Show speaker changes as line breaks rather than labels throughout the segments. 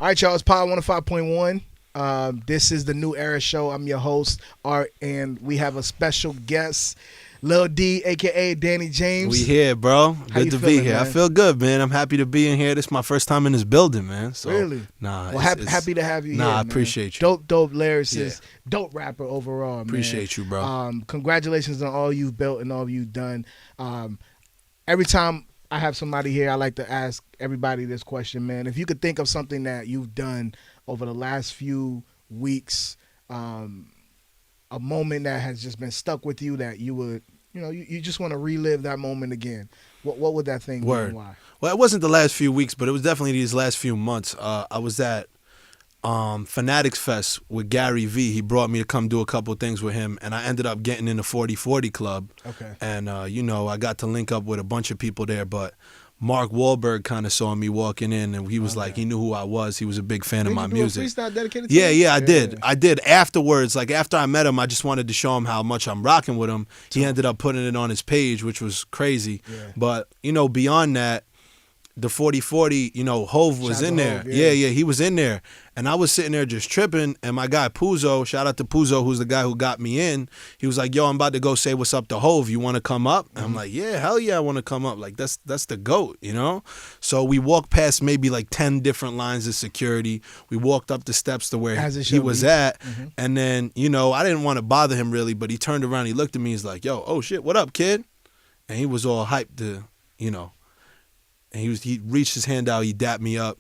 All right, y'all. It's Pod 105.1. This is the New Era Show. I'm your host, Art, and we have a special guest, Lil D, a.k.a. Danny James.
We here, bro.
How you
Good to
feeling,
be here.
man?
I feel good, man. I'm happy to be in here. This is my first time in this building, man. So,
Really?
Nah.
Well, happy to have you here,
Nah, I
man.
appreciate you.
Dope lyricist, dope rapper overall, man.
Appreciate you, bro.
Congratulations on all you've built and all you've done. Every time I have somebody here, I like to ask everybody this question, man. If you could think of something that you've done over the last few weeks, a moment that has just been stuck with you that you would, you just want to relive that moment again. What would that thing be and why?
Well, it wasn't the last few weeks, but it was definitely these last few months. I was at Fanatics Fest with Gary V. He brought me to come do a couple things with him, and I ended up getting in the 40/40 club.
Okay.
And, I got to link up with a bunch of people there, but Mark Wahlberg kind of saw me walking in, and he was like, he knew who I was. He was a big fan of my music.
Did you do a freestyle dedicated to
Yeah,
him?
I did. Afterwards, like after I met him, I just wanted to show him how much I'm rocking with him. He ended up putting it on his page, which was crazy.
Yeah.
But, beyond that, the 40/40, Hove was
Shout out
in
to
there.
Hov, yeah.
Yeah, he was in there. And I was sitting there just tripping, and my guy Puzo, shout out to Puzo, who's the guy who got me in, he was like, yo, I'm about to go say what's up to Hove. You want to come up? And I'm like, yeah, hell yeah, I want to come up. Like, that's the GOAT, So we walked past maybe like 10 different lines of security. We walked up the steps to where
As it
he
should
was
be.
at.
Mm-hmm.
And then, I didn't want to bother him really, but he turned around, he looked at me, he's like, yo, oh shit, what up, kid? And he was all hyped to, and he reached his hand out, he dapped me up,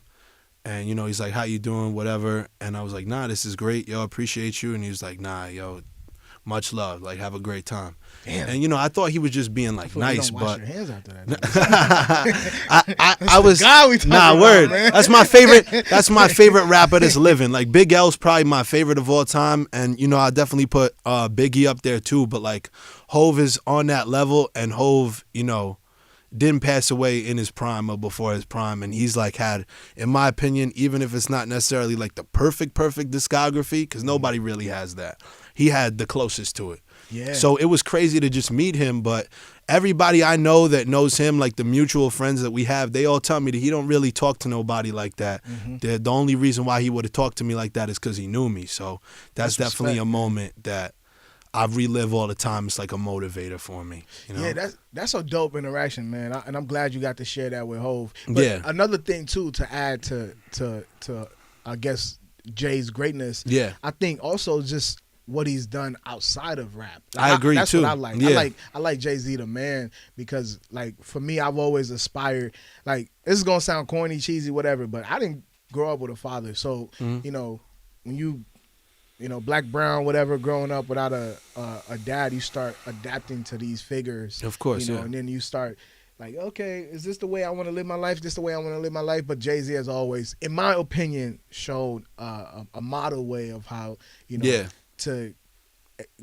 and he's like, how you doing, whatever. And I was like, nah, this is great, yo, appreciate you. And he was like, nah, yo, much love, like, have a great time.
Damn.
And I thought he was just being like nice,
don't wash
but
your hands after that.
I was
guy we talking about,
word.
man.
That's my favorite. That's my favorite rapper that's living. Like Big L's probably my favorite of all time, and I definitely put Biggie up there too. But like Hove is on that level, and Hove, didn't pass away in his prime or before his prime, and he's like had, in my opinion, even if it's not necessarily like the perfect discography, because nobody really has that, he had the closest to it.
Yeah.
So it was crazy to just meet him, but everybody I know that knows him, like the mutual friends that we have, they all tell me that he don't really talk to nobody like that.
Mm-hmm.
The only reason why he would have talked to me like that is because he knew me. So that's definitely
respect,
a moment that I relive all the time. It's like a motivator for me.
Yeah, that's a dope interaction, man. And I'm glad you got to share that with Hove. But
Yeah.
another thing too to add to I guess Jay's greatness.
Yeah.
I think also just what he's done outside of rap.
I agree,
that's
too.
What I like.
Yeah.
I like Jay-Z the man because like for me I've always aspired, like this is gonna sound corny, cheesy, whatever, but I didn't grow up with a father. So, when you black, brown, whatever, growing up without a dad, you start adapting to these figures.
Of course, yeah.
And then you start like, okay, is this the way I want to live my life? This the way I want to live my life? But Jay-Z has always, in my opinion, shown a model way of how, to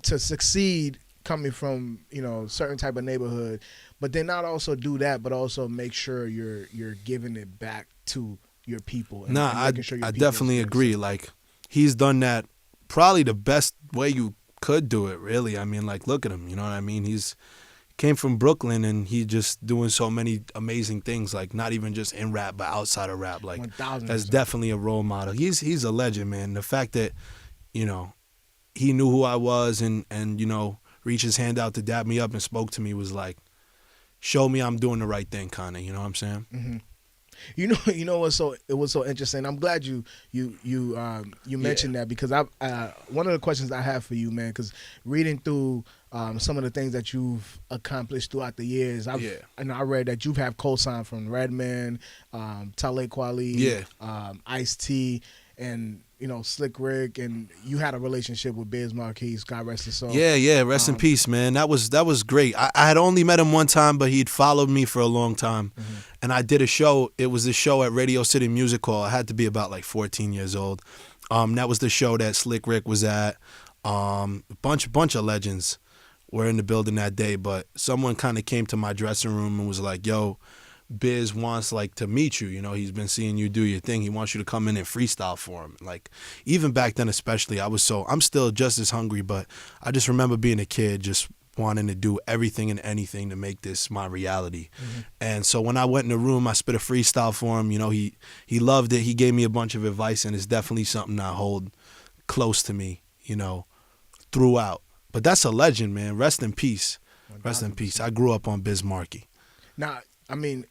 succeed coming from, certain type of neighborhood, but then not also do that, but also make sure you're giving it back to your people. And making sure your
I
people
definitely
experience
agree.
it.
Like he's done that probably the best way you could do it, really. I mean, like, look at him, you know what I mean? He's came from Brooklyn, and he just doing so many amazing things, like not even just in rap, but outside of rap. Like,
1000%.
that's definitely a role model. He's a legend, man. The fact that, he knew who I was and reached his hand out to dap me up and spoke to me was like, show me I'm doing the right thing, kind of, you know what I'm saying?
Mm-hmm. You know what's it was so interesting. I'm glad you mentioned that because one of the questions I have for you, man, because reading through some of the things that you've accomplished throughout the years, I read that you've had co-sign from Redman, Talib Kweli, Ice-T, and Slick Rick, and you had a relationship with Biz Marquis, God rest his soul.
Yeah, rest in peace, man. That was great. I had only met him one time, but he'd followed me for a long time. Mm-hmm. And I did a show. It was a show at Radio City Music Hall. I had to be about like 14 years old. That was the show that Slick Rick was at. A bunch of legends were in the building that day, but someone kind of came to my dressing room and was like, yo, Biz wants like to meet you. He's been seeing you do your thing. He wants you to come in and freestyle for him. Like, even back then especially, I'm still just as hungry, but I just remember being a kid just wanting to do everything and anything to make this my reality. And so when I went in the room, I spit a freestyle for him. You know, he loved it. He gave me a bunch of advice, and it's definitely something I hold close to me, you know, throughout. But that's a legend, man. Rest in peace. Rest in peace. I grew up on Bismarcky.
Now, I mean,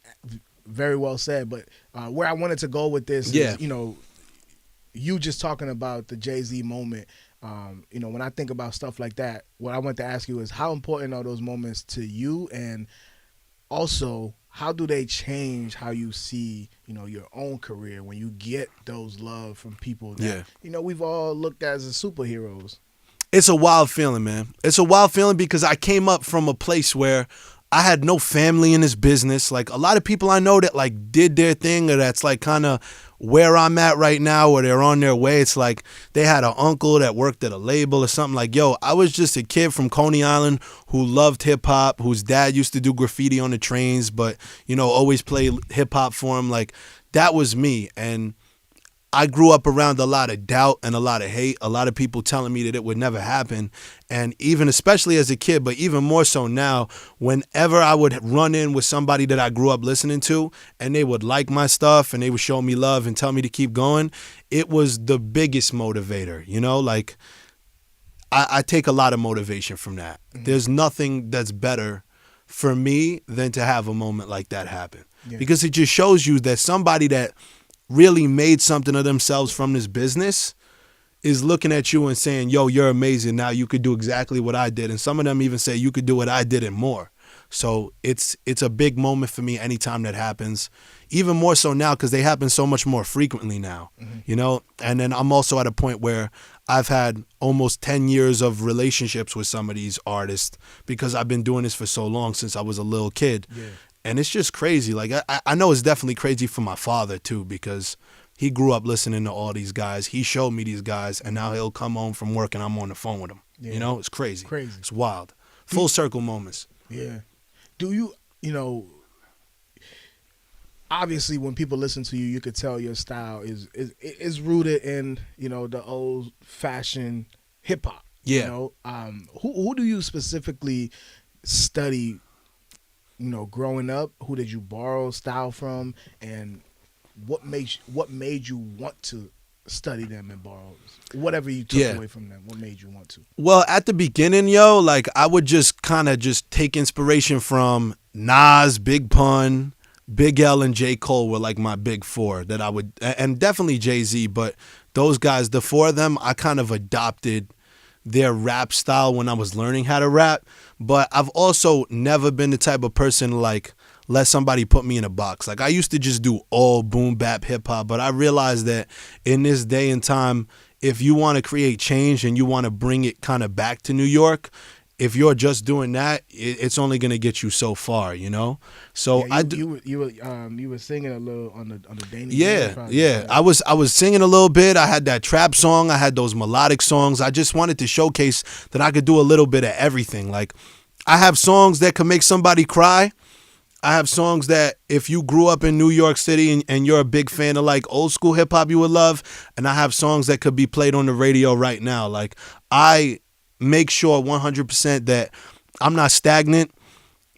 very well said. But where I wanted to go with this is, you know, you just talking about the Jay-Z moment. You know, when I think about stuff like that, what I want to ask you is how important are those moments to you, and also how do they change how you see, you know, your own career when you get those love from people that, you know, we've all looked at as superheroes?
It's a wild feeling, man. It's a wild feeling because I came up from a place where I had no family in this business. Like a lot of people I know that like did their thing, or that's like kind of where I'm at right now, or they're on their way. It's like they had an uncle that worked at a label or something. Like, yo, I was just a kid from Coney Island who loved hip hop, whose dad used to do graffiti on the trains, but, you know, always play hip hop for him. Like, that was me. And I grew up around a lot of doubt and a lot of hate, a lot of people telling me that it would never happen. And even especially as a kid, but even more so now, whenever I would run in with somebody that I grew up listening to and they would like my stuff and they would show me love and tell me to keep going, it was the biggest motivator, you know? Like, I take a lot of motivation from that. There's nothing that's better for me than to have a moment like that happen. Because it just shows you that somebody that really made something of themselves from this business is looking at you and saying, yo, you're amazing. Now you could do exactly what I did. And some of them even say you could do what I did and more. So it's a big moment for me anytime that happens, even more so now because they happen so much more frequently now, you know? And then I'm also at a point where I've had almost 10 years of relationships with some of these artists because I've been doing this for so long, since I was a little kid. And it's just crazy. Like, I know it's definitely crazy for my father, too, because he grew up listening to all these guys. He showed me these guys, and now he'll come home from work, and I'm on the phone with him. You know? It's crazy. It's wild. Full circle moments.
Do you, you know, obviously when people listen to you, you could tell your style is rooted in, you know, the old-fashioned hip-hop. You know? Who do you specifically study, you know, growing up? Who did you borrow style from, and what made you want to study them and borrow whatever you took away from them? What made you want to? Well,
at the beginning, yo, like I would just kind of just take inspiration from Nas, Big Pun, Big L, and J. Cole were like my big four that I would, and definitely Jay-Z, but those guys, the four of them, I kind of adopted their rap style when I was learning how to rap. But I've also never been the type of person like let somebody put me in a box. Like I used to just do all boom bap hip hop, but I realized that in this day and time, if you want to create change and you want to bring it kind of back to New York, if you're just doing that, it's only gonna get you so far, you know. So
you were singing a little on the Danny.
I was singing a little bit. I had that trap song. I had those melodic songs. I just wanted to showcase that I could do a little bit of everything. Like I have songs that could make somebody cry. I have songs that if you grew up in New York City and you're a big fan of like old school hip hop, you would love. And I have songs that could be played on the radio right now. Like I make sure 100% that I'm not stagnant.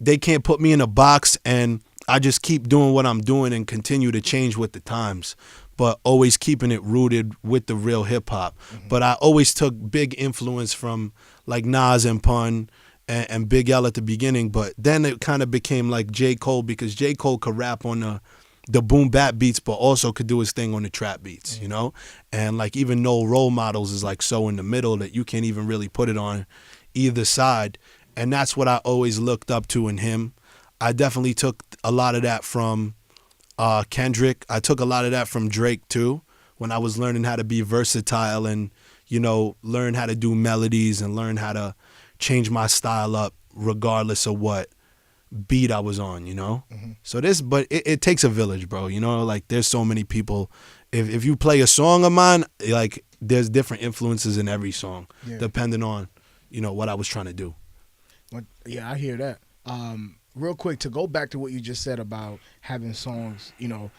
They can't put me in a box, and I just keep doing what I'm doing and continue to change with the times, but always keeping it rooted with the real hip hop. But I always took big influence from like Nas and Pun and Big L at the beginning, but then it kind of became like J. Cole, because J. Cole could rap on the boom bap beats, but also could do his thing on the trap beats, you know? And like even No Role Models is like so in the middle that you can't even really put it on either side. And that's what I always looked up to in him. I definitely took a lot of that from Kendrick. I took a lot of that from Drake too, when I was learning how to be versatile and, you know, learn how to do melodies and learn how to change my style up regardless of what beat I was on, you know? So but it takes a village, bro, you know? Like there's so many people. If you play a song of mine, like there's different influences in every song, depending on, you know, what I was trying to do.
Yeah, I hear that. Real quick, to go back to what you just said about having songs, you know,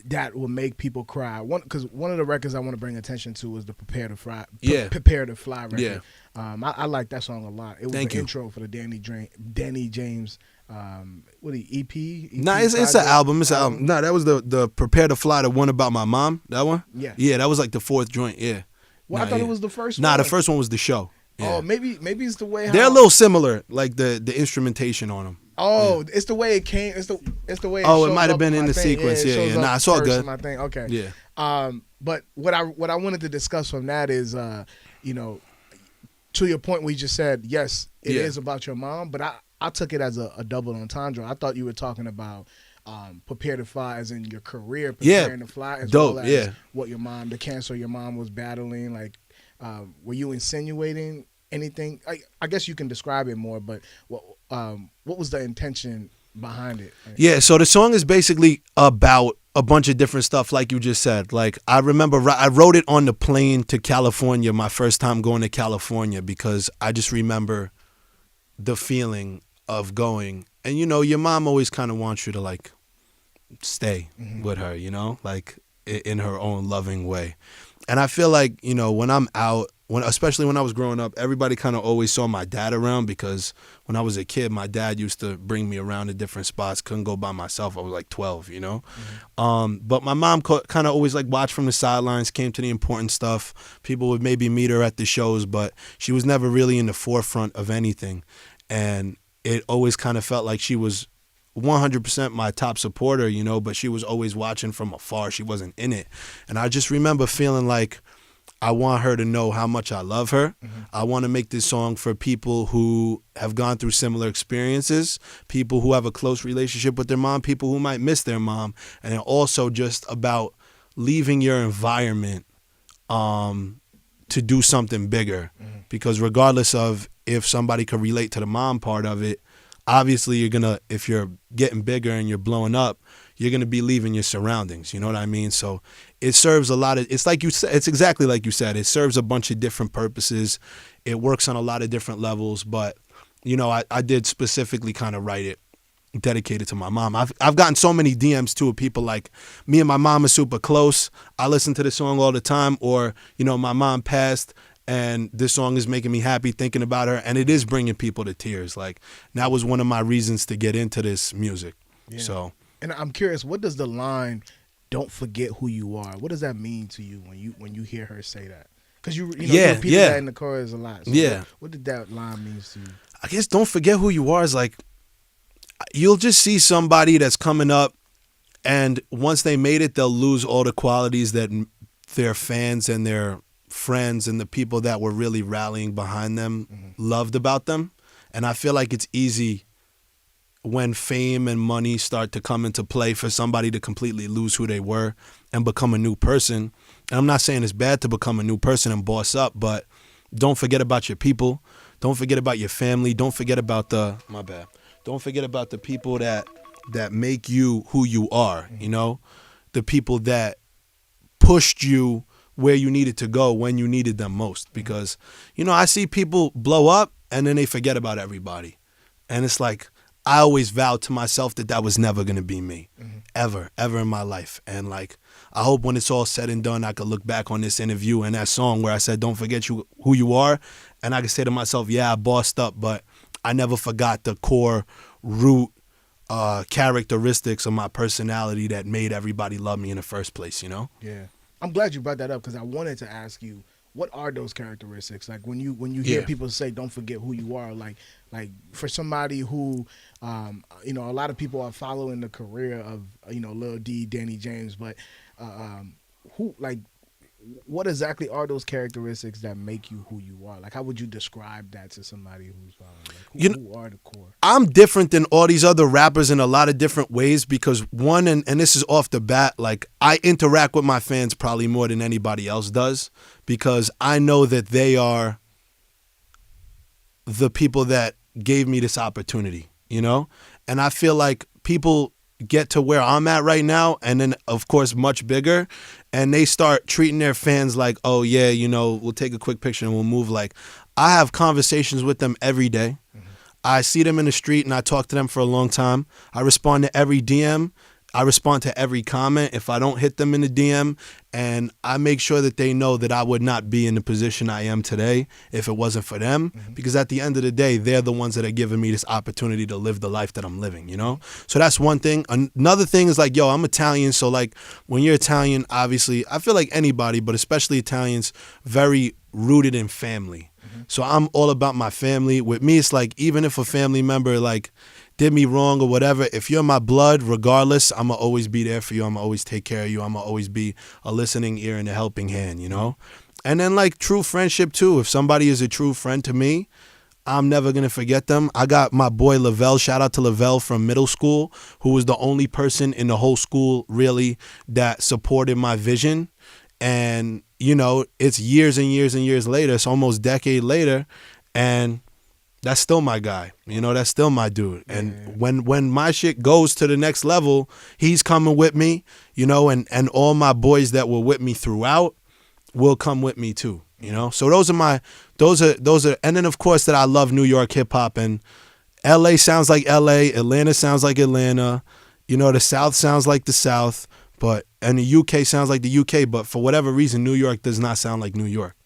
that will make people cry. Because one of the records I want to bring attention to is the Prepare to Fly.
Yeah.
Prepare to Fly record.
Yeah.
I like that song a lot. It was the intro for the Danny James. What EP?
Nah, it's an album. It's an album. Nah, that was the Prepare to Fly, the one about my mom. That one. Yeah, that was like the fourth joint. Yeah.
Well, I thought it was the first.
Nah,
one.
the first one was the show. Yeah.
Oh, maybe it's the way
they're a little similar, like the instrumentation on them.
Oh, it's the way it came. It's the way.
It might have been in the sequence. Yeah. Nah, it's all good.
My thing. Okay.
Yeah.
But what I wanted to discuss from that is, you know, to your point, we just said yes, it is about your mom, but I took it as a double entendre. I thought you were talking about Prepare to Fly as in your career, preparing to fly, as well as what the cancer your mom was battling. Like, were you insinuating anything? I guess you can describe it more, but what was the intention behind it?
Yeah, so the song is basically about a bunch of different stuff, like you just said. Like, I remember I wrote it on the plane to California, my first time going to California, because I just remember the feeling of going. And, you know, your mom always kind of wants you to, like, stay with her, you know, like in her own loving way. And I feel like, you know, when I'm out, especially when I was growing up, everybody kind of always saw my dad around, because when I was a kid, my dad used to bring me around to different spots. Couldn't go by myself. I was like 12, you know. But my mom kind of always like watched from the sidelines, came to the important stuff. People would maybe meet her at the shows, but she was never really in the forefront of anything. And it always kind of felt like she was 100% my top supporter, you know, but she was always watching from afar. She wasn't in it. And I just remember feeling like I want her to know how much I love her. I want to make this song for people who have gone through similar experiences, people who have a close relationship with their mom, people who might miss their mom, and also just about leaving your environment to do something bigger. Because regardless of if somebody could relate to the mom part of it, obviously you're gonna, if you're getting bigger and you're blowing up, you're gonna be leaving your surroundings. You know what I mean? So it serves a lot of, it's like you said, it's exactly like you said. It serves a bunch of different purposes. It works on a lot of different levels. But, you know, I did specifically kind of write it dedicated to my mom. I've gotten so many DMs too of people like, me and my mom are super close. I listen to this song all the time. Or, you know, my mom passed and this song is making me happy thinking about her. And it is bringing people to tears. Like, that was one of my reasons to get into this music. Yeah. So.
And I'm curious, what does the line "Don't forget who you are"? What does that mean to you when you hear her say that? Because you repeat that in the chorus a lot. So what did that line mean to you?
I guess "Don't forget who you are" is like, you'll just see somebody that's coming up, and once they made it, they'll lose all the qualities that their fans and their friends and the people that were really rallying behind them loved about them. And I feel like it's easy when fame and money start to come into play for somebody to completely lose who they were and become a new person. And I'm not saying it's bad to become a new person and boss up, but don't forget about your people. Don't forget about your family. Don't forget about don't forget about the people that make you who you are, you know? The people that pushed you where you needed to go when you needed them most. Because, you know, I see people blow up and then they forget about everybody. And it's like, I always vowed to myself that was never going to be me, ever in my life. And like, I hope when it's all said and done, I could look back on this interview and that song where I said, don't forget who you are. And I could say to myself, yeah, I bossed up, but I never forgot the core root characteristics of my personality that made everybody love me in the first place, you know?
Yeah. I'm glad you brought that up, because I wanted to ask you, what are those characteristics? Like when you hear people say, "Don't forget who you are," like for somebody who, you know, a lot of people are following the career of, you know, Lil D, Danny James, but what exactly are those characteristics that make you who you are? Like, how would you describe that to somebody who's who are the core?
I'm different than all these other rappers in a lot of different ways, because one, and this is off the bat, like, I interact with my fans probably more than anybody else does, because I know that they are the people that gave me this opportunity, you know? And I feel like people get to where I'm at right now, and then of course much bigger, and they start treating their fans like, oh yeah, you know, we'll take a quick picture and we'll move. Like, I have conversations with them every day. I see them in the street and I talk to them for a long time. I respond to every DM. I respond to every comment if I don't hit them in the DM, and I make sure that they know that I would not be in the position I am today if it wasn't for them, because at the end of the day, they're the ones that are giving me this opportunity to live the life that I'm living, you know? So that's one thing. Another thing is like, yo, I'm Italian, so like when you're Italian, obviously, I feel like anybody, but especially Italians, very rooted in family. So I'm all about my family. With me, it's like, even if a family member like did me wrong or whatever, if you're my blood, regardless, I'm going to always be there for you. I'm going to always take care of you. I'm going to always be a listening ear and a helping hand, you know? And then like true friendship too. If somebody is a true friend to me, I'm never going to forget them. I got my boy Lavelle, shout out to Lavelle from middle school, who was the only person in the whole school really that supported my vision. And, you know, it's years and years and years later. It's almost a decade later. And that's still my guy. You know, that's still my dude. And when my shit goes to the next level, he's coming with me, you know, and all my boys that were with me throughout will come with me too, you know? So those are, and then of course that I love New York hip hop, and LA sounds like LA, Atlanta sounds like Atlanta, you know, the South sounds like the South, and the UK sounds like the UK, but for whatever reason, New York does not sound like New York.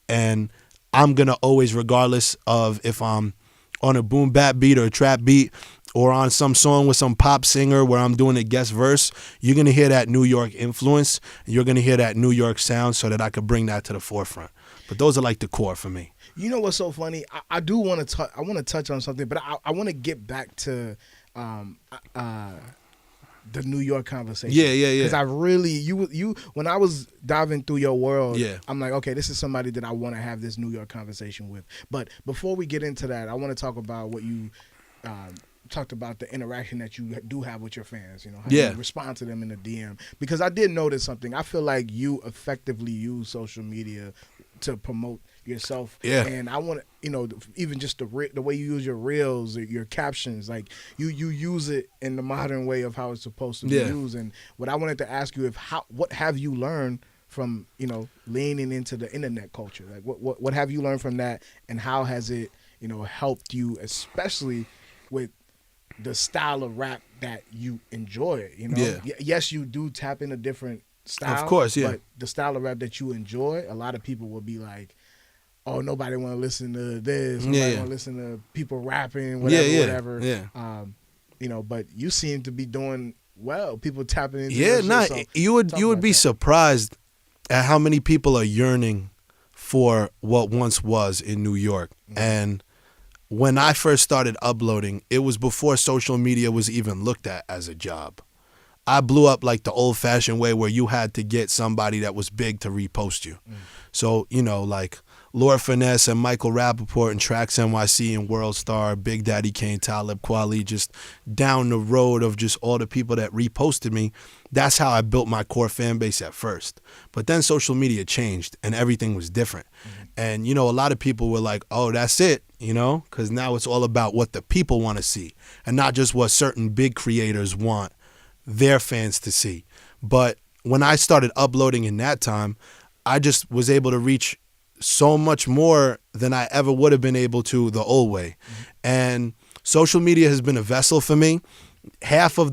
And I'm going to always, regardless of if I'm on a boom bap beat or a trap beat or on some song with some pop singer where I'm doing a guest verse, you're going to hear that New York influence. And you're going to hear that New York sound so that I could bring that to the forefront. But those are like the core for me.
You know what's so funny? I do want to touch on something, but I want to get back to the New York conversation.
Yeah.
Because I really, you when I was diving through your world, I'm like, okay, this is somebody that I want to have this New York conversation with. But before we get into that, I want to talk about what you talked about, the interaction that you do have with your fans, you know, how you respond to them in the DM. Because I did notice something. I feel like you effectively use social media to promote yourself. And I want to, you know, even just the way you use your reels, your captions, like you use it in the modern way of how it's supposed to be used. And what I wanted to ask you, what have you learned from, you know, leaning into the internet culture? Like what have you learned from that, and how has it, you know, helped you, especially with the style of rap that you enjoy? You know, yes, you do tap in a different style,
of course,
but the style of rap that you enjoy, a lot of people will be like, oh, nobody want to listen to this, nobody want to listen to people rapping, whatever. You know, but you seem to be doing well. People tapping into
you would be surprised at how many people are yearning for what once was in New York. And when I first started uploading, it was before social media was even looked at as a job. I blew up like the old-fashioned way where you had to get somebody that was big to repost you. So, you know, like Lord Finesse and Michael Rappaport and Trax NYC and World Star, Big Daddy Kane, Talib Kweli, just down the road of just all the people that reposted me. That's how I built my core fan base at first. But then social media changed and everything was different. And, you know, a lot of people were like, oh, that's it, you know, because now it's all about what the people want to see and not just what certain big creators want their fans to see. But when I started uploading in that time, I just was able to reach so much more than I ever would have been able to the old way. And social media has been a vessel for me. Half of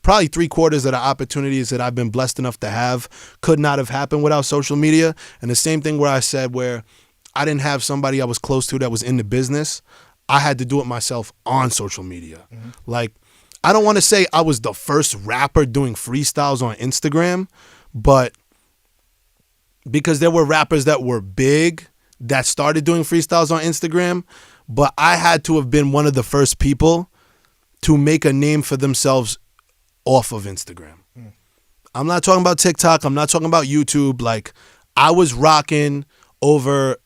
probably 3/4 of the opportunities that I've been blessed enough to have could not have happened without social media. And the same thing where I said where I didn't have somebody I was close to that was in the business, I had to do it myself on social media. Like, I don't want to say I was the first rapper doing freestyles on Instagram, but because there were rappers that were big that started doing freestyles on Instagram, but I had to have been one of the first people to make a name for themselves off of Instagram. I'm not talking about TikTok. I'm not talking about YouTube. Like, I was rocking over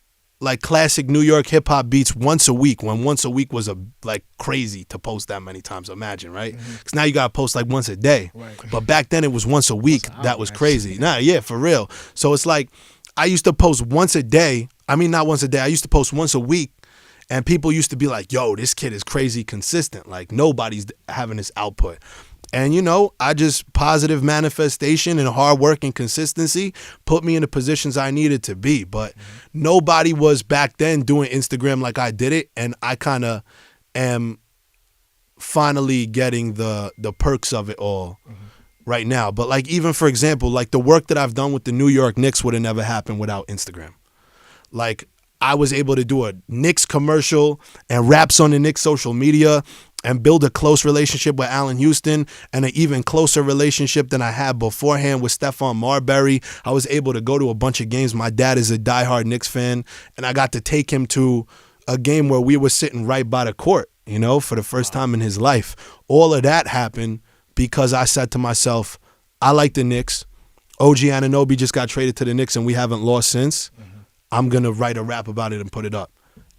like classic New York hip hop beats once a week, when once a week was like crazy to post that many times. Imagine, right? Because now you got to post like once a day. But back then it was once a week. That was crazy. For real. So it's like I used to post once a day. I mean, not once a day. I used to post once a week. And people used to be like, yo, this kid is crazy consistent. Like, nobody's having this output. And, you know, I just positive manifestation and hard work and consistency put me in the positions I needed to be. But nobody was back then doing Instagram like I did it. And I kind of am finally getting the perks of it all right now. But like even for example, like the work that I've done with the New York Knicks would have never happened without Instagram. Like I was able to do a Knicks commercial and raps on the Knicks social media and build a close relationship with Allen Houston and an even closer relationship than I had beforehand with Stephon Marbury. I was able to go to a bunch of games. My dad is a diehard Knicks fan, and I got to take him to a game where we were sitting right by the court, you know, for the first time in his life. All of that happened because I said to myself, I like the Knicks. OG Anunoby just got traded to the Knicks and we haven't lost since. I'm going to write a rap about it and put it up.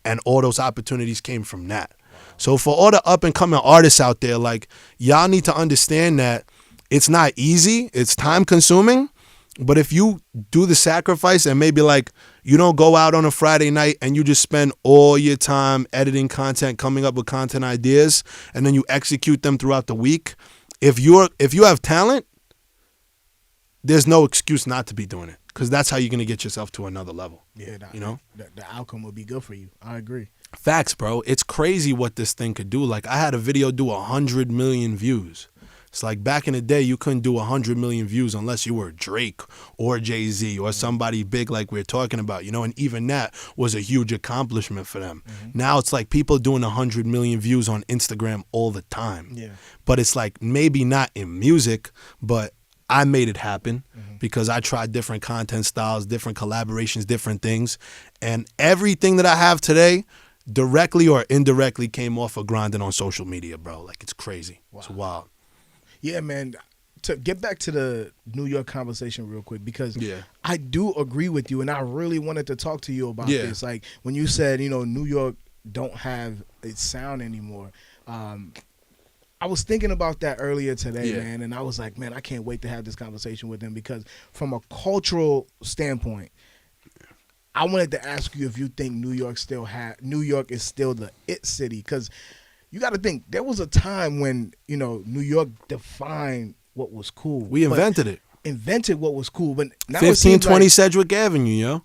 And all those opportunities came from that. So for all the up-and-coming artists out there, like, y'all need to understand that it's not easy. It's time-consuming. But if you do the sacrifice and maybe, like, you don't go out on a Friday night and you just spend all your time editing content, coming up with content ideas, and then you execute them throughout the week, if you have talent, there's no excuse not to be doing it. Because that's how you're going to get yourself to another level.
Yeah,
you know?
The outcome will be good for you. I agree.
Facts, bro. It's crazy what this thing could do. Like, I had a video do 100 million views. It's like back in the day, you couldn't do 100 million views unless you were Drake or Jay-Z or somebody big like we're talking about, you know? And even that was a huge accomplishment for them. Now it's like people doing 100 million views on Instagram all the time.
Yeah.
But it's like maybe not in music, but I made it happen because I tried different content styles, different collaborations, different things. And everything that I have today, directly or indirectly, came off of grinding on social media, bro. Like, it's crazy. Wow. It's wild.
Yeah, man. To get back to the New York conversation real quick, because I do agree with you, and I really wanted to talk to you about this. Like, when you said, you know, New York don't have its sound anymore, I was thinking about that earlier today, man, and I was like, man, I can't wait to have this conversation with him because from a cultural standpoint, I wanted to ask you if you think New York is still the it city, because you got to think there was a time when, you know, New York defined what was cool.
We invented it.
Invented what was cool, but now
1520 Sedgwick Avenue, yo.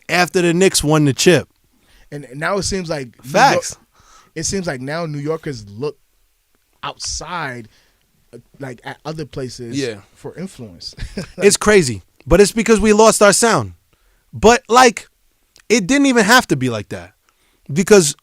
After the Knicks won the chip.
And now it seems like
facts.
It seems like now New Yorkers look outside, like at other places for influence.
It's crazy, but it's because we lost our sound. But like, it didn't even have to be like that because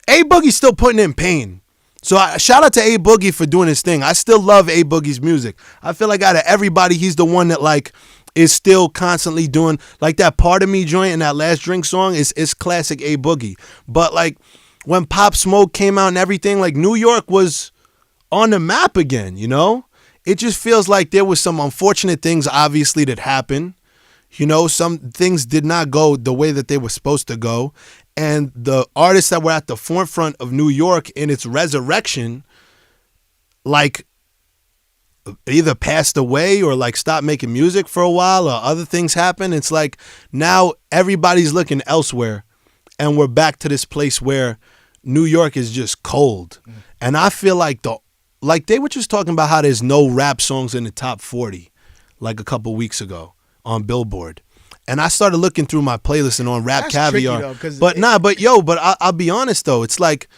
A Boogie's still putting in pain. So shout out to A Boogie for doing his thing. I still love A Boogie's music. I feel like out of everybody, he's the one that like is still constantly doing like that Part of Me joint and that Last Drink song is classic A Boogie. But like, when Pop Smoke came out and everything, like New York was on the map again, you know? It just feels like there was some unfortunate things, obviously, that happened. You know, some things did not go the way that they were supposed to go. And the artists that were at the forefront of New York in its resurrection, like, either passed away or like stopped making music for a while or other things happened. It's like now everybody's looking elsewhere. And we're back to this place where New York is just cold. And I feel like they were just talking about how there's no rap songs in the top 40 like a couple weeks ago on Billboard. And I started looking through my playlist and on Rap Caviar. But I'll be honest though, it's like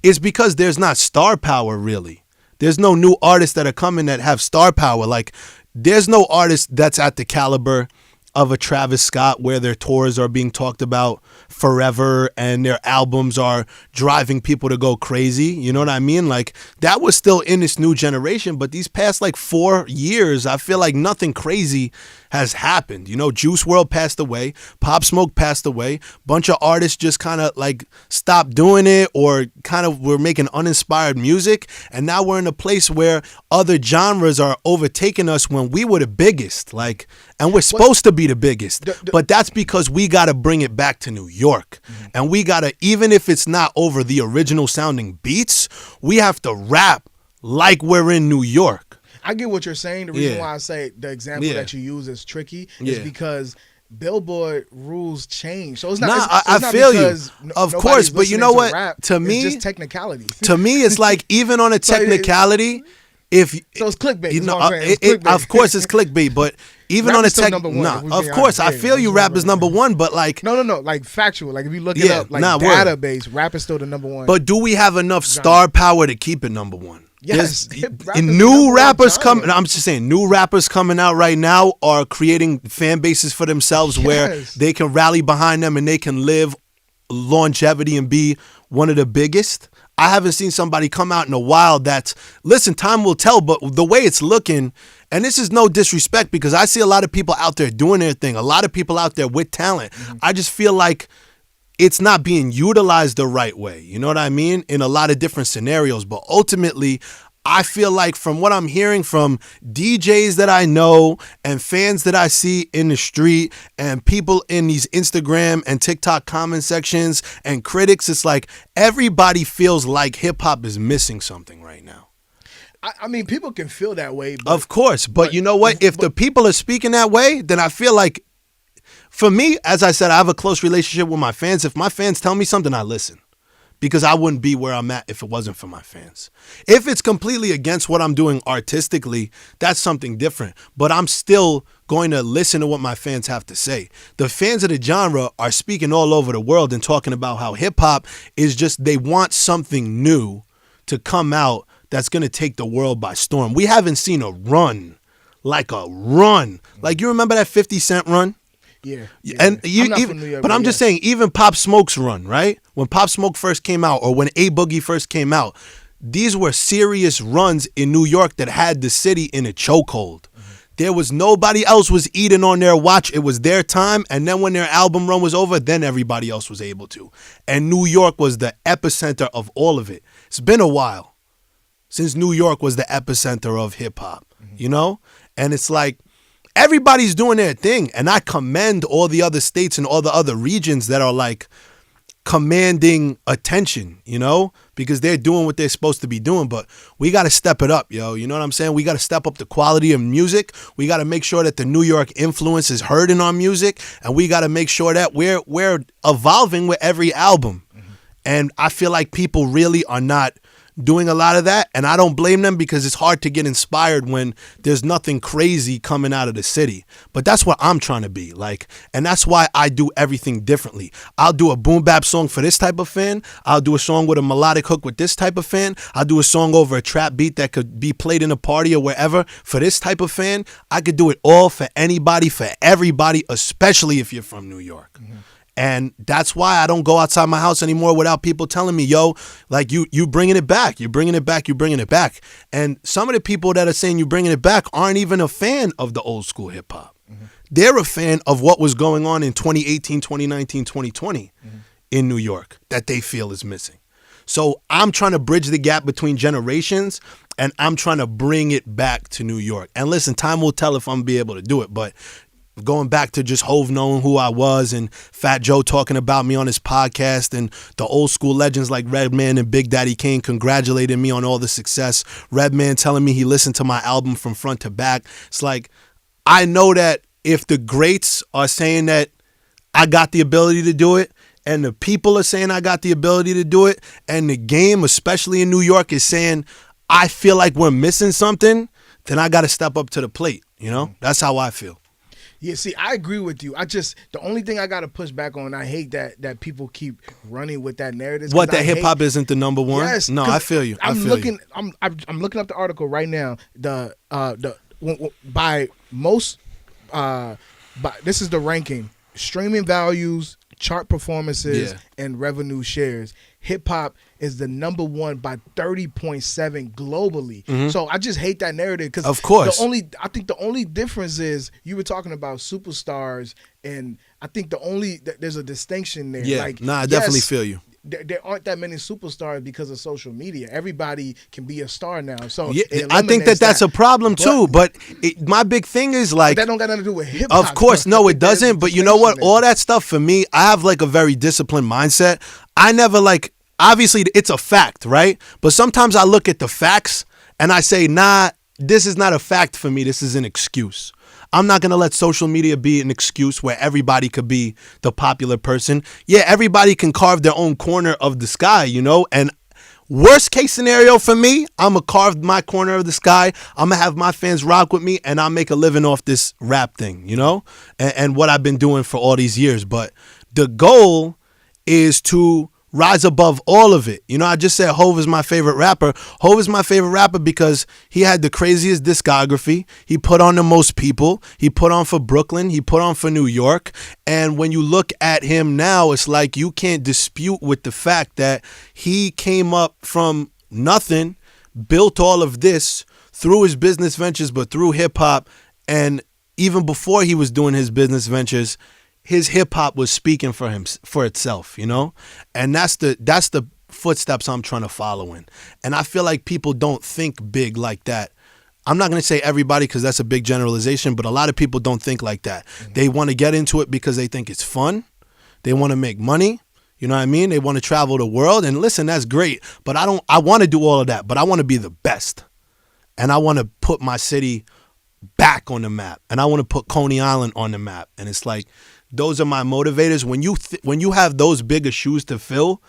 it's because there's not star power really. There's no new artists that are coming that have star power. Like there's no artist that's at the caliber of a Travis Scott where their tours are being talked about forever and their albums are driving people to go crazy. You know what I mean? Like that was still in this new generation, but these past like 4 years, I feel like nothing crazy has happened. You know, Juice WRLD passed away, Pop Smoke passed away, bunch of artists just kind of like stopped doing it or kind of were making uninspired music, and now we're in a place where other genres are overtaking us when we were the biggest, like, and we're supposed to be the biggest, but that's because we got to bring it back to New York, and we got to, even if it's not over the original sounding beats, we have to rap like we're in New York.
I get what you're saying. The reason why I say the example that you use is tricky is because Billboard rules change. So it's not. I feel you.
Of course, but you know what?
Rap,
to me,
it's just technicality.
To me, it's like even on a technicality.
So it's clickbait.
You know, of course it's clickbait, but even on a tech, of course I feel you. Rap is number one, but like
no, like factual. Like if you look it up, like database, rap is still the number one.
But do we have enough star power to keep it number one?
Yes,
And new rappers coming. I'm just saying, new rappers coming out right now are creating fan bases for themselves where they can rally behind them and they can live longevity and be one of the biggest. I haven't seen somebody come out in a while that's, listen, time will tell, but the way it's looking, and this is no disrespect because I see a lot of people out there doing their thing, a lot of people out there with talent. I just feel like it's not being utilized the right way. You know what I mean? In a lot of different scenarios. But ultimately, I feel like from what I'm hearing from DJs that I know and fans that I see in the street and people in these Instagram and TikTok comment sections and critics, it's like everybody feels like hip hop is missing something right now.
I mean, people can feel that way. But,
of course. But you know what? If the people are speaking that way, then I feel like, for me, as I said, I have a close relationship with my fans. If my fans tell me something, I listen. Because I wouldn't be where I'm at if it wasn't for my fans. If it's completely against what I'm doing artistically, that's something different. But I'm still going to listen to what my fans have to say. The fans of the genre are speaking all over the world and talking about how hip-hop is just, they want something new to come out that's going to take the world by storm. We haven't seen a run. Like you remember that 50 Cent run?
Yeah.
And
I'm not from New York,
but I'm just saying, even Pop Smoke's run, right? When Pop Smoke first came out, or when A Boogie first came out, these were serious runs in New York that had the city in a chokehold. There was nobody else was eating on their watch. It was their time, and then when their album run was over, then everybody else was able to. And New York was the epicenter of all of it. It's been a while since New York was the epicenter of hip hop, you know? And it's like, everybody's doing their thing, and I commend all the other states and all the other regions that are like commanding attention, you know, because they're doing what they're supposed to be doing. But we got to step it up, yo. You know what I'm saying? We got to step up the quality of music. We got to make sure that the New York influence is heard in our music, and we got to make sure that we're evolving with every album. And I feel like people really are not doing a lot of that, and I don't blame them because it's hard to get inspired when there's nothing crazy coming out of the city. But that's what I'm trying to be like, and that's why I do everything differently. I'll do a boom bap song for this type of fan. I'll do a song with a melodic hook with this type of fan. I'll do a song over a trap beat that could be played in a party or wherever for this type of fan. I could do it all for anybody, for everybody, especially if you're from New York. And that's why I don't go outside my house anymore without people telling me, yo, like you bringing it back. You're bringing it back. You're bringing it back. And some of the people that are saying you bringing it back aren't even a fan of the old school hip hop. They're a fan of what was going on in 2018, 2019, 2020 in New York that they feel is missing. So I'm trying to bridge the gap between generations, and I'm trying to bring it back to New York. And listen, time will tell if I'm going to be able to do it. But going back to just Hove knowing who I was and Fat Joe talking about me on his podcast and the old school legends like Redman and Big Daddy Kane congratulating me on all the success. Redman telling me he listened to my album from front to back. It's like, I know that if the greats are saying that I got the ability to do it, and the people are saying I got the ability to do it, and the game, especially in New York, is saying I feel like we're missing something, then I got to step up to the plate. You know, that's how I feel.
Yeah, see, I agree with you. The only thing I got to push back on, I hate that people keep running with that narrative.
What, that hip hop isn't the number one?
Yes.
No, I feel you.
I'm looking up the article right now. By this is the ranking: streaming values, chart performances, and revenue shares. Hip hop is the number one by 30.7 globally. So I just hate that narrative because,
of course,
I think the only difference is you were talking about superstars, and I think there's a distinction there.
Yeah, I definitely feel you.
There aren't that many superstars because of social media. Everybody can be a star now. So
I think that's a problem too. But my big thing is like,
that don't got nothing to do with hip hop.
Of course, no, it doesn't. But you know what? All that stuff for me, I have like a very disciplined mindset. I never like, obviously it's a fact, right? But sometimes I look at the facts and I say, nah, this is not a fact for me. This is an excuse. I'm not going to let social media be an excuse where everybody could be the popular person. Yeah, everybody can carve their own corner of the sky, you know? And worst case scenario for me, I'm going to carve my corner of the sky. I'm going to have my fans rock with me, and I'll make a living off this rap thing, you know? And what I've been doing for all these years. But the goal is to rise above all of it. You know, I just said Hov is my favorite rapper. Hov is my favorite rapper because he had the craziest discography. He put on the most people. He put on for Brooklyn. He put on for New York. And when you look at him now, it's like you can't dispute with the fact that he came up from nothing, built all of this through his business ventures, but through hip hop. And even before he was doing his business ventures, his hip hop was speaking for him, for itself, you know? And that's the footsteps I'm trying to follow in. And I feel like people don't think big like that. I'm not going to say everybody because that's a big generalization, but a lot of people don't think like that. Mm-hmm. They want to get into it because they think it's fun. They want to make money. You know what I mean? They want to travel the world. And listen, that's great. But I want to do all of that, but I want to be the best. And I want to put my city back on the map. And I want to put Coney Island on the map. And it's like, those are my motivators. When you have those bigger shoes to fill,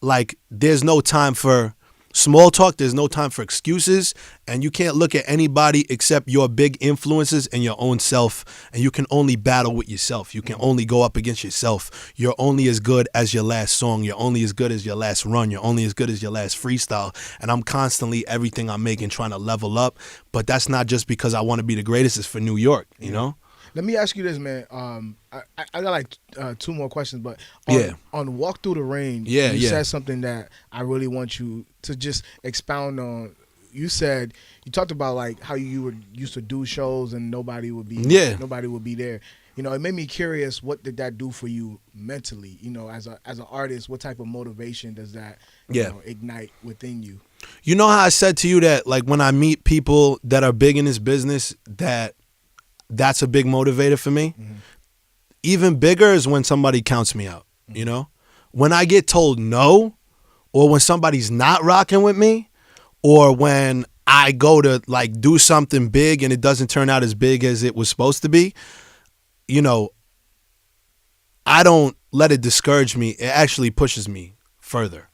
like, there's no time for small talk. There's no time for excuses. And you can't look at anybody except your big influences and your own self. And you can only battle with yourself. You can only go up against yourself. You're only as good as your last song. You're only as good as your last run. You're only as good as your last freestyle. And I'm constantly, everything I'm making, trying to level up. But that's not just because I want to be the greatest. It's for New York, you know?
Let me ask you this, man. I got like two more questions, but on Walk Through the Rain, you said something that I really want you to just expound on. You talked about like how you were used to do shows and nobody would be there. You know, it made me curious. What did that do for you mentally? You know, as an artist, what type of motivation does that ignite within you?
You know how I said to you that like when I meet people that are big in this business, that's a big motivator for me. Mm-hmm. Even bigger is when somebody counts me out, you know? When I get told no, or when somebody's not rocking with me, or when I go to like do something big and it doesn't turn out as big as it was supposed to be, you know, I don't let it discourage me. It actually pushes me further.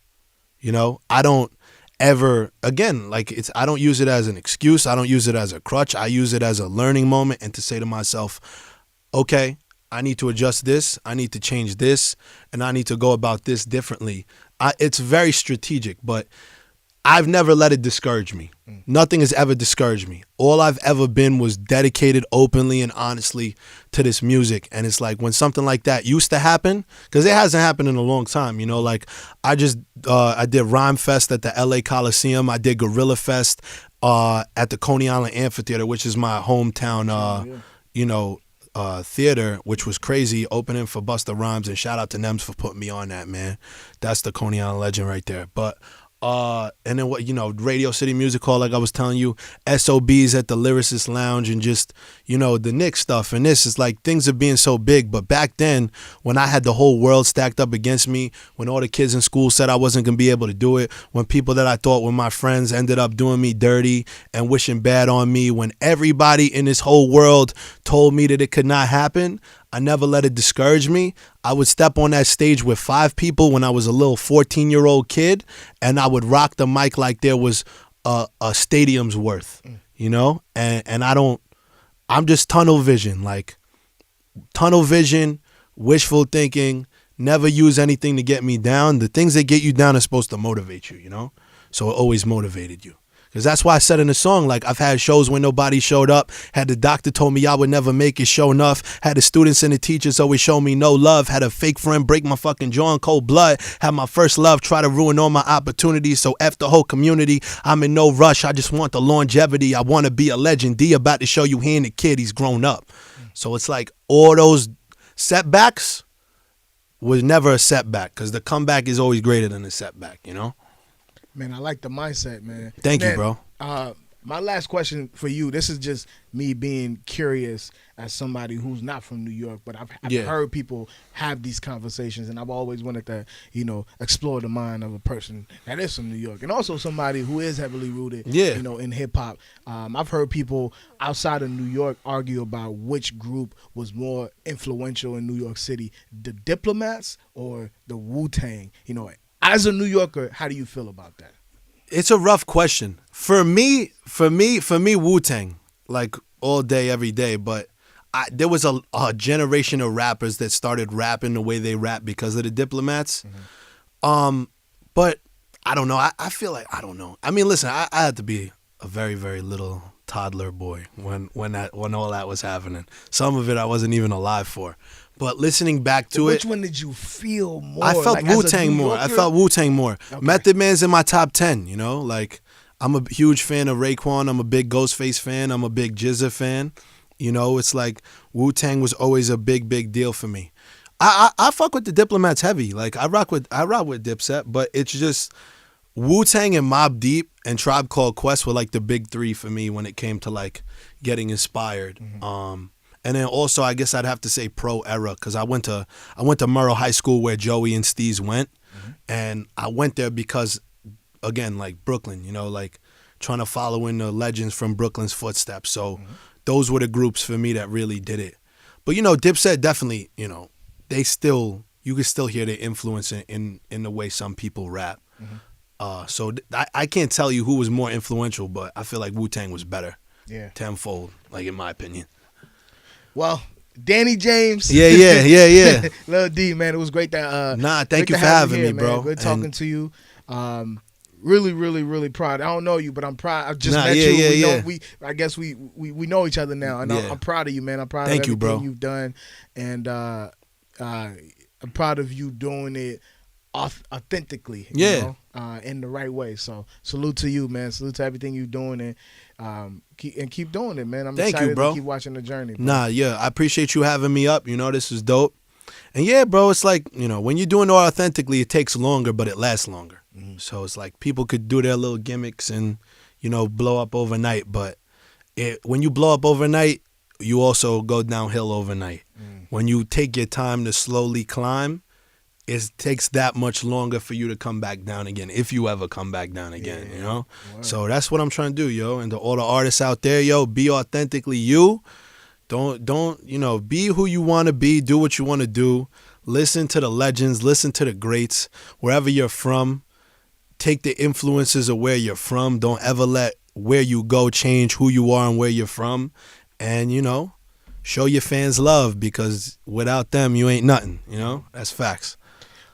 You know, I don't ever, again, like I don't use it as an excuse. I don't use it as a crutch. I use it as a learning moment and to say to myself, okay, I need to adjust this. I need to change this, and I need to go about this differently. It's very strategic, but I've never let it discourage me. Nothing has ever discouraged me. All I've ever been was dedicated openly and honestly to this music. And it's like when something like that used to happen, because it hasn't happened in a long time, you know, like I did Rhyme Fest at the LA Coliseum. I did Gorilla Fest at the Coney Island Amphitheater, which is my hometown, theater, which was crazy, opening for Busta Rhymes. And shout out to Nems for putting me on that, man. That's the Coney Island legend right there. But and then what, you know, Radio City Music Hall, like I was telling you, SOBs at the Lyricist Lounge, and just, you know, the Knicks stuff. And this is like, things are being so big. But back then, when I had the whole world stacked up against me, when all the kids in school said I wasn't going to be able to do it, when people that I thought were my friends ended up doing me dirty and wishing bad on me, when everybody in this whole world told me that it could not happen, I never let it discourage me. I would step on that stage with 5 people when I was a little 14-year-old kid, and I would rock the mic like there was a stadium's worth, you know? And I'm just tunnel vision, wishful thinking, never use anything to get me down. The things that get you down are supposed to motivate you, you know? So it always motivated you. Because that's why I said in the song, like, I've had shows when nobody showed up. Had the doctor told me I would never make it, show enough. Had the students and the teachers always show me no love. Had a fake friend break my fucking jaw in cold blood. Had my first love try to ruin all my opportunities. So F the whole community. I'm in no rush. I just want the longevity. I want to be a legend. D about to show you he ain't a kid. He's grown up. So it's like all those setbacks was never a setback, because the comeback is always greater than the setback, you know?
Man, I like the mindset, man.
Thank you, bro.
My last question for you, this is just me being curious as somebody who's not from New York, but I've heard people have these conversations, and I've always wanted to, you know, explore the mind of a person that is from New York, and also somebody who is heavily rooted, you know, in hip hop. I've heard people outside of New York argue about which group was more influential in New York City, the Diplomats or the Wu-Tang. You know, as a New Yorker, how do you feel about that?
It's a rough question. For me, Wu-Tang, like all day, every day. But there was a generation of rappers that started rapping the way they rap because of the Diplomats. But I don't know. I feel like I don't know. I mean, listen, I had to be a very, very little toddler boy when all that was happening. Some of it I wasn't even alive for. But listening back to
Which one did you feel more?
I felt
like, as a
Wu-Tang
New
more. I
Yorker?
felt Wu-Tang more.
Okay.
Method Man's in my top 10, you know? Like, I'm a huge fan of Raekwon. I'm a big Ghostface fan. I'm a big Jizza fan. You know, it's like Wu-Tang was always a big, big deal for me. I fuck with the Diplomats heavy. Like, I rock with Dipset, but it's just Wu-Tang and Mobb Deep and Tribe Called Quest were like the big three for me when it came to like getting inspired. And then also I guess I'd have to say Pro Era because I went to Murrow High School where Joey and Steez went, and I went there because again like Brooklyn, you know, like trying to follow in the legends from Brooklyn's footsteps. So those were the groups for me that really did it. But you know, Dipset definitely, you know, you can still hear their influence in the way some people rap. So I can't tell you who was more influential, but I feel like Wu-Tang was better.
Yeah.
Tenfold, like in my opinion.
Well, Danny James.
Yeah.
Lil D, man, it was great that.
Thank you for having me, bro.
Good talking to you. Really, really, really proud. I don't know you, but I'm proud. I just met you. I guess we know each other now, and I'm proud of you, man. I'm proud of everything bro. You've done, and I'm proud of you doing it authentically. You know, in the right way. So salute to you, man. Salute to everything you're doing, and keep doing it, man. I'm excited to keep watching the journey. Bro.
I appreciate you having me up. You know, this is dope. And yeah, bro, it's like, you know, when you're doing it authentically, it takes longer, but it lasts longer. So it's like people could do their little gimmicks and, you know, blow up overnight. But when you blow up overnight, you also go downhill overnight. When you take your time to slowly climb, it takes that much longer for you to come back down again, if you ever come back down again, you know? Word. So that's what I'm trying to do, yo. And to all the artists out there, yo, be authentically you. Don't, you know, be who you want to be, do what you want to do. Listen to the legends, listen to the greats, wherever you're from. Take the influences of where you're from. Don't ever let where you go change who you are and where you're from. And, you know, show your fans love because without them, you ain't nothing, you know? That's facts.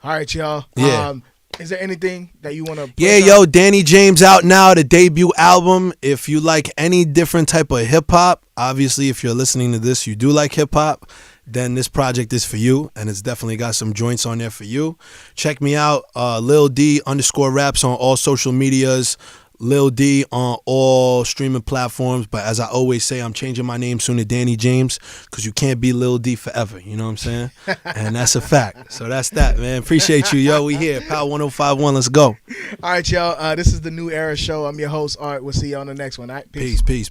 All right, y'all.
Yeah.
Is there anything that you want to?
Yeah, yo, Danny James out now, the debut album. If you like any different type of hip hop, obviously, if you're listening to this, you do like hip hop, then this project is for you, and it's definitely got some joints on there for you. Check me out, Lil D _raps on all social medias. Lil D on all streaming platforms, but as I always say, I'm changing my name soon to Danny James because you can't be Lil D forever, you know what I'm saying? And that's a fact. So that's that, man. Appreciate you, yo. We here, Power 105.1. Let's go.
All right, y'all. This is the New Era Show. I'm your host, Art. We'll see you on the next one. All right,
peace.